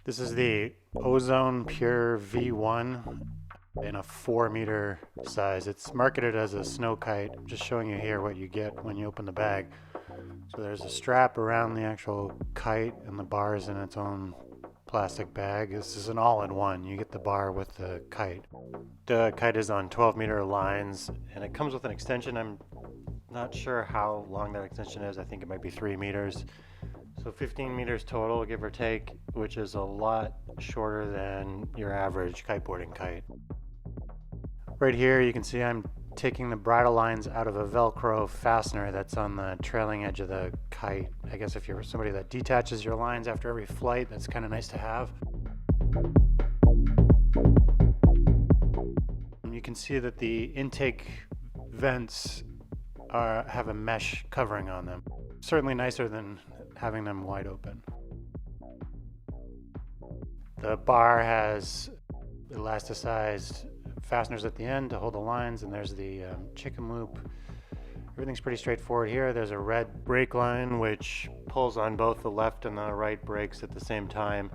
This is the Ozone Pure V1 in a 4-meter size. It's marketed as a snow kite. I'm just showing you here what you get when you open the bag. So there's a strap around the actual kite, and the bar is in its own plastic bag. This is an all-in-one. You get the bar with the kite. The kite is on 12-meter lines, and it comes with an extension. I'm not sure how long that extension is. I think it might be 3 meters. So 15 meters total, give or take, which is a lot shorter than your average kiteboarding kite. Right here you can see I'm taking the bridle lines out of a Velcro fastener that's on the trailing edge of the kite. I guess if you're somebody that detaches your lines after every flight, that's kind of nice to have. You can see that the intake vents have a mesh covering on them. Certainly nicer than having them wide open. The bar has elasticized fasteners at the end to hold the lines, and there's the chicken loop. Everything's pretty straightforward here. There's a red brake line which pulls on both the left and the right brakes at the same time.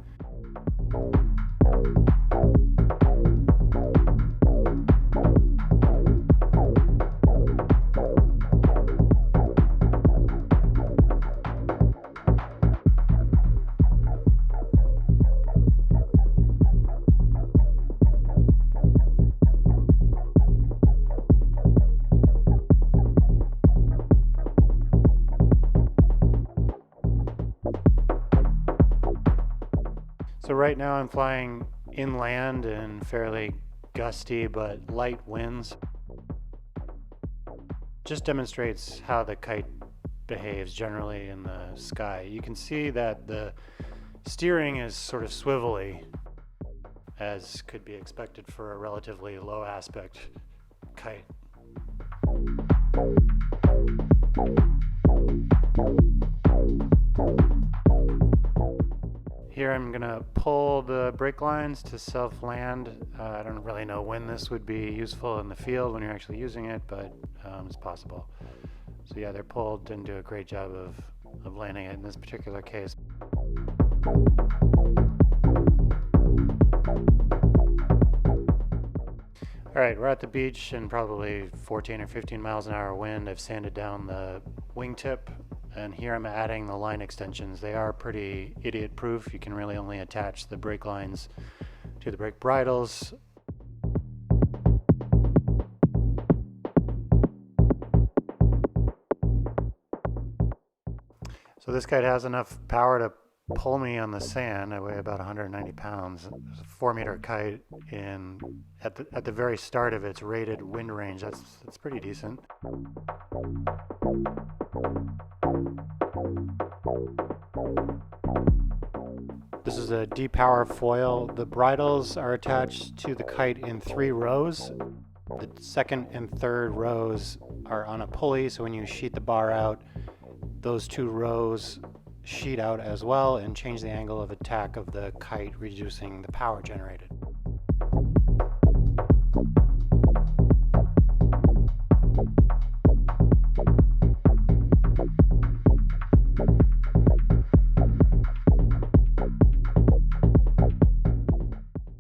So right now I'm flying inland in fairly gusty but light winds. Just demonstrates how the kite behaves generally in the sky. You can see that the steering is sort of swivelly, as could be expected for a relatively low aspect kite. Here I'm going to pull the brake lines to self-land. I don't really know when this would be useful in the field when you're actually using it, but it's possible. So yeah, they're pulled. Didn't do a great job of landing it in this particular case. Alright, we're at the beach and probably 14 or 15 miles an hour wind. I've sanded down the wingtip, and here I'm adding the line extensions. They are pretty idiot proof. You can really only attach the brake lines to the brake bridles. So this kite has enough power to pull me on the sand. I weigh about 190 pounds. It's a 4-meter kite, and at the very start of its rated wind range, that's pretty decent. This is a D-Power foil. The bridles are attached to the kite in 3 rows. The second and third rows are on a pulley, so when you sheet the bar out, those 2 rows sheet out as well and change the angle of attack of the kite, reducing the power generated.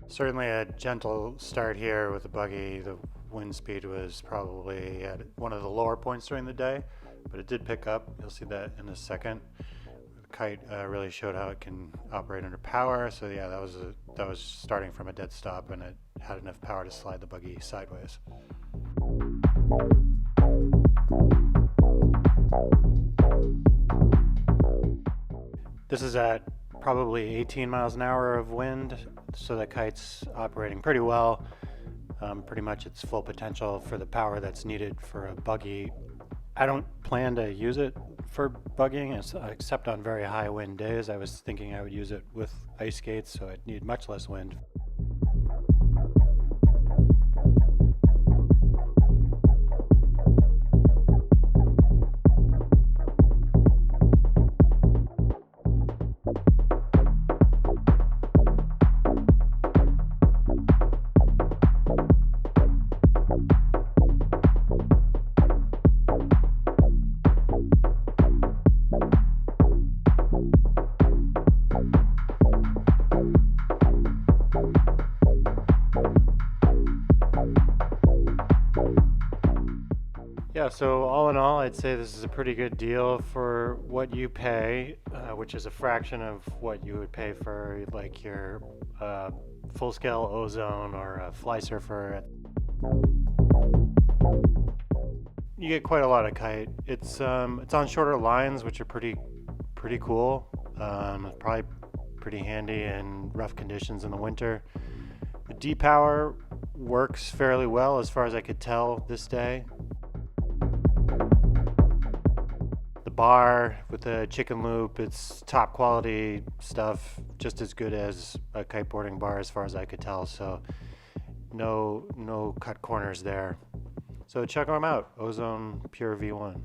Certainly a gentle start here with the buggy. The wind speed was probably at one of the lower points during the day, but it did pick up. You'll see that in a second. The kite really showed how it can operate under power. So yeah, that was starting from a dead stop, and it had enough power to slide the buggy sideways. This is at probably 18 miles an hour of wind, so that kite's operating pretty well. Pretty much its full potential for the power that's needed for a buggy. I don't plan to use it for buggying except on very high wind days. I was thinking I would use it with ice skates, so I'd need much less wind. Yeah, so all in all, I'd say this is a pretty good deal for what you pay, which is a fraction of what you would pay for like your full-scale Ozone or a Fly Surfer. You get quite a lot of kite. It's on shorter lines, which are pretty cool. Probably pretty handy in rough conditions in the winter. The D-Power works fairly well as far as I could tell this day. The bar with the chicken loop, it's top quality stuff, just as good as a kiteboarding bar as far as I could tell, so no cut corners there. So check them out, Ozone Pure V1.